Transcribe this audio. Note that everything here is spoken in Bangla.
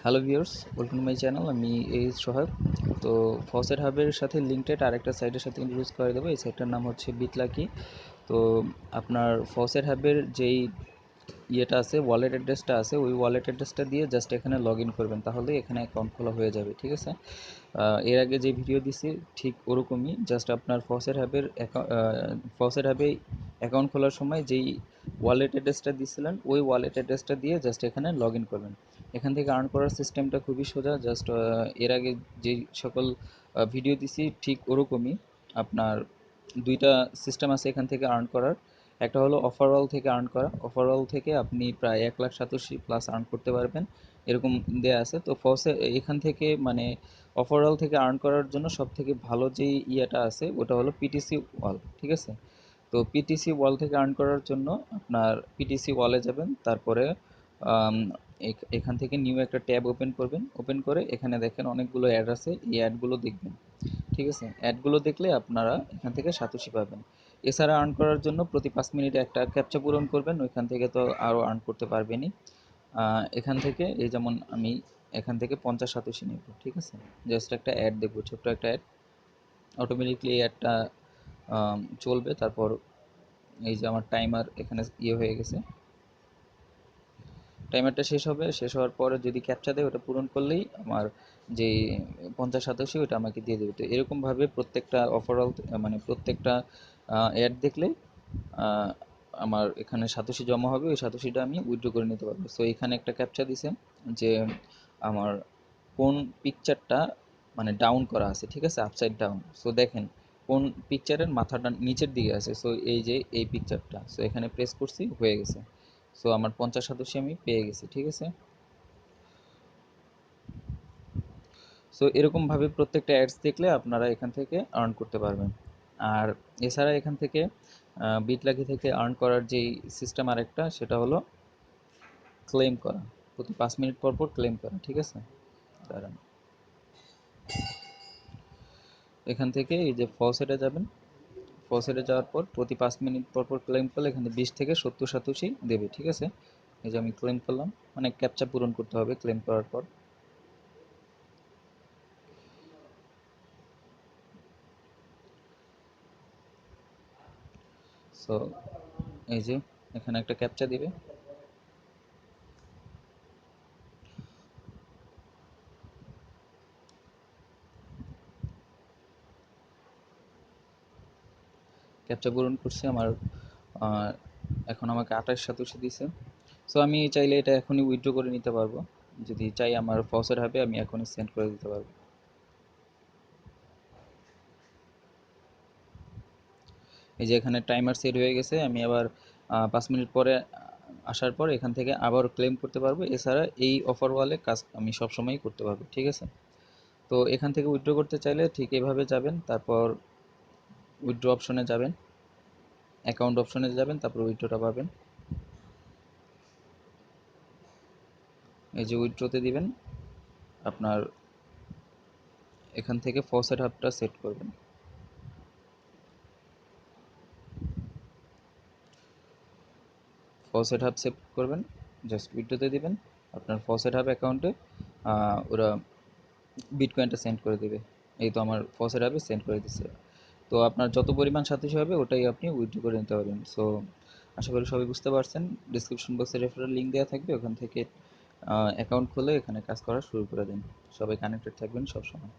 Hello viewers, welcome to my channel. আমি সোহাগ। তো ফসেট হাবের সাথে লিঙ্কটেড আরেকটা সাইটের সাথে ইন্ট্রোডিউস করে দেবো। এই সাইটটার নাম হচ্ছে বিটলাকি। তো আপনার ফসেট হাবের যেই ইয়েটা আছে, ওয়ালেট অ্যাড্রেসটা আছে, ওই ওয়ালেট অ্যাড্রেসটা দিয়ে জাস্ট এখানে লগ ইন করবেন, তাহলেই এখানে অ্যাকাউন্ট খোলা হয়ে যাবে। ঠিক আছে। এর আগে যে ভিডিও দিছি ঠিক ওরকমই, জাস্ট আপনার ফসেট হাবে অ্যাকাউন্ট খোলার সময় যেই ওয়ালেট অ্যাড্রেসটা দিয়েছিলেন ওই ওয়ালেট অ্যাড্রেসটা দিয়ে জাস্ট এখানে লগ ইন করবেন। এখান থেকে আর্ন করার সিস্টেমটা খুবই সোজা। জাস্ট এর আগে যেই সকল ভিডিও দিছি ঠিক ওরকমই আপনার দুইটা সিস্টেম আছে এখান থেকে আর্ন করার। একটা হলো অফারঅল থেকে আর্ন করা। অফারঅল থেকে আপনি প্রায় 1,87,000 প্লাস আর্ন করতে পারবেন, এরকম দেয়া আছে। তো এখান থেকে মানে ওভারঅল থেকে আর্ন করার জন্য সব থেকে ভালো যেই ইয়েটা আছে ওটা হলো পিটিসি ওয়াল। ঠিক আছে। তো পিটিসি ওয়াল থেকে আর্ন করার জন্য আপনার পিটিসি ওয়ালে যাবেন, তারপরে আম, এখান থেকে নিউ একটা ট্যাব ওপেন করবেন। ওপেন করে এখানে দেখেন অনেকগুলো অ্যাড আছে, এই অ্যাডগুলো দেখবেন। ঠিক আছে। অ্যাডগুলো দেখলে আপনারা এখান থেকে সাতোশি পাবেন। এছাড়া আর্ন করার জন্য প্রতি 5 মিনিটে একটা ক্যাপচা পূরণ করবেন, ওইখান থেকে তো আরও আর্ন করতে পারবেনই। এখান থেকে এই যেমন আমি এখান থেকে 50 সাতোশি নেব। ঠিক আছে। জাস্ট একটা অ্যাড দেখবো, ছোট্ট একটা অ্যাড। অটোমেটিকলি এই অ্যাডটা চলবে। তারপর এই যে আমার টাইমার এখানে হয়ে গেছে, টাইমারটা শেষ হবে। শেষ হওয়ার পরে যদি ক্যাপচা দেয় ওটা পূরণ করলেই আমার যে 50 সাতোশি ওটা আমাকে দিয়ে দেবে। তো এরকমভাবে প্রত্যেকটা ওভারঅল মানে প্রত্যেকটা অ্যাড দেখলে আহ, আমার এখানে সাতোশি জমা হবে। ওই সাতোশিটা আমি উইথড্র করে নিতে পারবো। সো এখানে একটা ক্যাপচা দিছে যে আমার কোন পিকচারটা মানে ডাউন করা আছে। ঠিক আছে, আপসাইড ডাউন। সো দেখেন কোন পিকচারের মাথাটা নিচের দিকে আছে। সো এই যে এই পিকচারটা, সো এখানে প্রেস করছি, হয়ে গেছে। সো আমার 50 সাতোশি আমি পেয়ে গেছি। ঠিক আছে। সো এরকমভাবে প্রত্যেকটা অ্যাডস দেখলে আপনারা এখান থেকে আর্ন করতে পারবেন। আর এছাড়া এখান থেকে বিটলাকি থেকে আর্ন করার যেই সিস্টেম আরেকটা, সেটা হলো ক্লেম করা। প্রতি 5 মিনিট পর পর ক্লেম করা। ঠিক আছে। দাঁড়ান, এখান থেকে এই যে ফসেটে যাবেন। ফসেটে যাওয়ার পর প্রতি 5 মিনিট পর পর ক্লেম করলে এখানে 20 থেকে 70 সাতোশি দেবে। ঠিক আছে। এই যে আমি ক্লেম করলাম, মানে ক্যাপচা পূরণ করতে হবে ক্লেম করার পর। সো এই যে এখানে একটা ক্যাপচা দিবে। ক্যাপচা পূরণ করছি আমার। আহ, এখন আমাকে 28 সাতোশি দিছে। সো আমি চাইলে এটা এখনই উইথড্র করে নিতে পারবো। যদি চাই আমার ফসেট হবে আমি এখনই সেন্ড করে দিতে পারবো। এই যে এখানে টাইমার সেট হয়ে গেছে। আমি আবার 5 মিনিট পরে আসার পর এখান থেকে আবার ক্লেম করতে পারবো। এছাড়া এই অফার ওয়ালে কাজ আমি সবসময়ই করতে পারবো। ঠিক আছে। তো এখান থেকে উইথড্র করতে চাইলে ঠিক এভাবে যাবেন, তারপর উইথড্র অপশনে যাবেন, অ্যাকাউন্ট অপশনে যাবেন, তারপর উইথড্রটা পাবেন। এই যে উইথড্রতে দিবেন, আপনার এখান থেকে ফসেট হাবটা সেট করবেন। ফসেট হাব সেট করবেন, জাস্ট উইথড্রতে দিবেন। আপনার ফসেট হাব অ্যাকাউন্টে ওরা বিটকয়েনটা সেন্ড করে দেবে। এই তো আমার ফসেট হাবে সেন্ড করে দিচ্ছে। তো আপনার যত পরিমাণ সাথে হবে ওটাই আপনি উইথড্র করে নিতে পারবেন। সো আশা করি সবাই বুঝতে পারছেন। ডিসক্রিপশন বক্সে রেফারেল লিঙ্ক দেওয়া থাকবে, ওখান থেকে অ্যাকাউন্ট খুলে এখানে কাজ করা শুরু করে দিন। সবাই কানেক্টেড থাকবেন সবসময়।